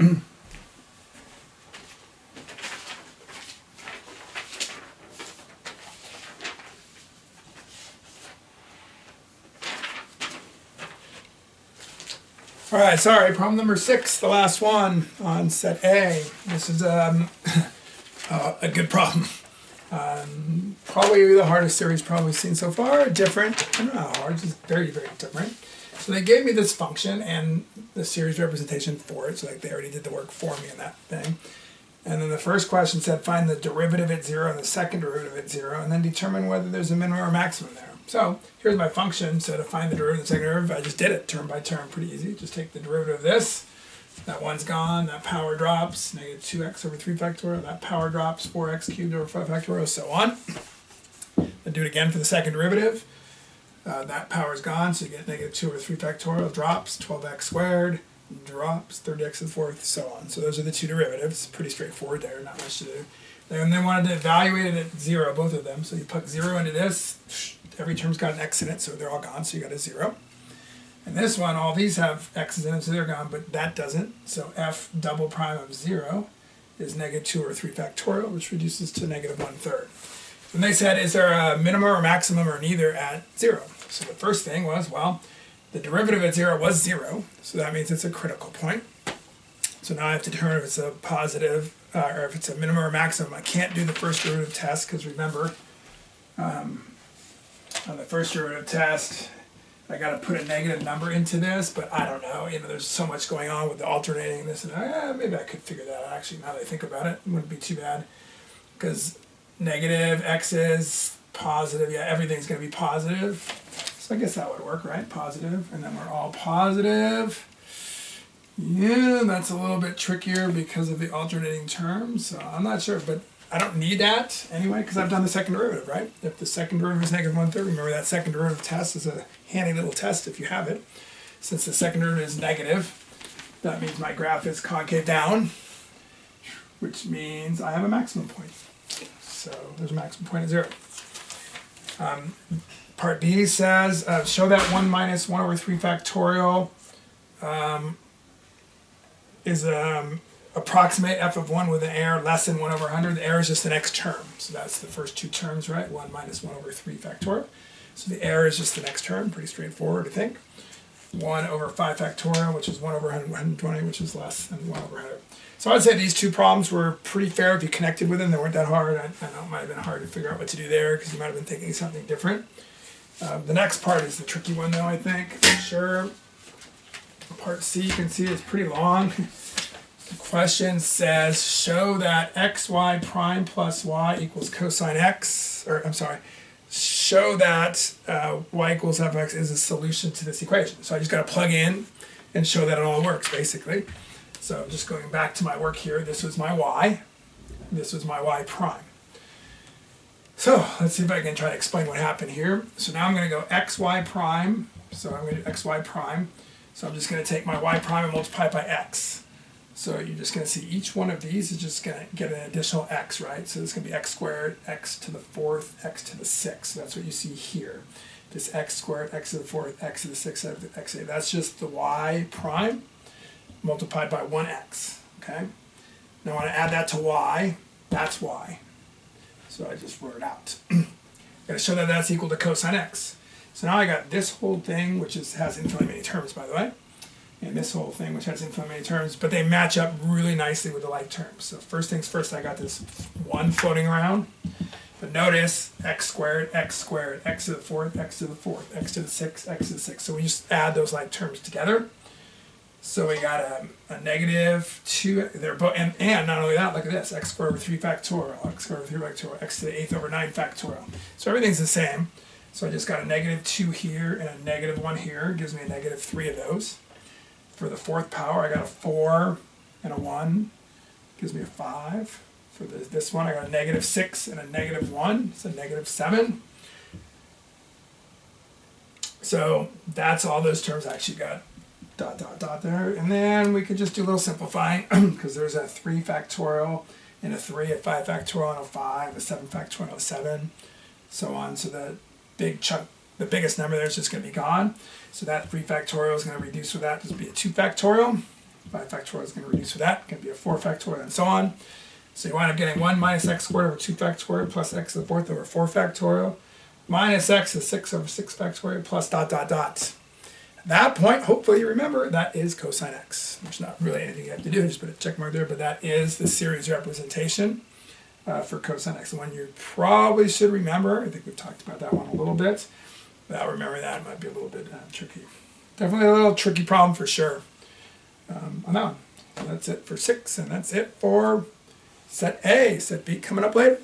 All right, sorry, problem number 6, the last one on set A. This is a good problem. Probably the hardest series probably seen so far. Different, I don't know how hard, just very, very different. So they gave me this function and the series representation for it, so like they already did the work for me in that thing. And then the first question said find the derivative at 0 and the second derivative at 0, and then determine whether there's a minimum or maximum there. So here's my function. So to find the derivative and the second derivative, I just did it term by term, pretty easy. Just take the derivative of this. That one's gone, that power drops, negative 2x over 3 factorial, that power drops, 4x cubed over 5 factorial, so on. Then do it again for the second derivative. That power's gone, so you get negative 2 over 3 factorial, drops, 12x squared, drops, 30x to the fourth, so on. So those are the two derivatives. Pretty straightforward there, not much to do. And then wanted to evaluate it at 0, both of them. So you put 0 into this, every term's got an x in it, so they're all gone, so you got a 0. And this one, all these have x's in them, so they're gone, but that doesn't. So f double prime of 0 is negative 2 over 3 factorial, which reduces to negative 1/3. And they said, is there a minimum or maximum or neither at 0? So the first thing was, well, the derivative at 0 was 0, so that means it's a critical point. So now I have to determine if it's a positive, or if it's a minimum or maximum. I can't do the first derivative test, because remember, on the first derivative test, I got to put a negative number into this, but I don't know. You know, there's so much going on with the alternating this and that. Maybe I could figure that out. Actually, now that I think about it, it wouldn't be too bad. Because negative, x's, positive, yeah, everything's going to be positive. So I guess that would work, right? Positive, and then we're all positive. Yeah, that's a little bit trickier because of the alternating terms. So I'm not sure, but I don't need that anyway because I've done the second derivative, right? If the second derivative is negative 1/3, remember that second derivative test is a handy little test if you have it. Since the second derivative is negative, that means my graph is concave down, which means I have a maximum point. So there's a maximum point at 0. Part B says, show that 1 minus 1 over 3 factorial is approximate f of 1 with an error less than 1 over 100. The error is just the next term. So that's the first two terms, right? 1 minus 1 over 3 factorial. So the error is just the next term. Pretty straightforward, I think. 1 over 5 factorial, which is 1 over 120, which is less than 1 over 100. So I'd say these two problems were pretty fair if you connected with them. They weren't that hard. I know it might have been hard to figure out what to do there because you might have been thinking something different. The next part is the tricky one, though, I think, for sure. Part C, you can see it's pretty long. The question says, show that xy prime plus y equals cosine x, or I'm sorry, show that y equals fx is a solution to this equation. So I just got to plug in and show that it all works, basically. So I'm just going back to my work here. This was my y. This was my y prime. So let's see if I can try to explain what happened here. So now I'm going to go xy prime. So I'm going to do xy prime. So I'm just going to take my y prime and multiply it by x. So you're just going to see each one of these is just going to get an additional x, right? So it's going to be x squared, x to the fourth, x to the sixth. So that's what you see here. This x squared, x to the fourth, x to the sixth, x to the, that's just the y prime multiplied by 1x, okay? Now I want to add that to y. That's y. So I just wrote it out. I'm going to show that that's equal to cosine x. So now I got this whole thing, which has infinitely many terms, by the way, and this whole thing, which has infinitely many terms, but they match up really nicely with the like terms. So first things first, I got this 1 floating around. But notice x squared, x to the fourth, x to the fourth, x to the sixth, x to the sixth. So we just add those like terms together. So we got a negative 2, they're both, and not only that, look at this, x squared over 3 factorial, x squared over 3 factorial, x to the 8th over 9 factorial. So everything's the same. So I just got a negative 2 here and a negative 1 here, gives me a negative 3 of those. For the fourth power, I got a 4 and a 1, gives me a 5. For this one, I got a negative 6 and a negative 1, it's a negative 7. So that's all those terms I actually got. Dot, dot, dot there. And then we could just do a little simplifying because there's a 3 factorial and a 3, a 5 factorial and a 5, a 7 factorial and a 7, so on. So the big chunk, the biggest number there is just going to be gone. So that 3 factorial is going to reduce with that, just be a 2 factorial. 5 factorial is going to reduce with that. It's going to be a 4 factorial and so on. So you wind up getting 1 minus x squared over 2 factorial plus x to the fourth over 4 factorial minus x is 6 over 6 factorial plus dot dot dot. At that point, hopefully you remember, that is cosine x. There's not really anything you have to do, just put a check mark there, but that is the series representation for cosine x. The one you probably should remember, I think we've talked about that one a little bit. Without remembering that, it might be a little bit tricky. Definitely a little tricky problem for sure on that one. So that's it for 6, and that's it for set A. Set B coming up later.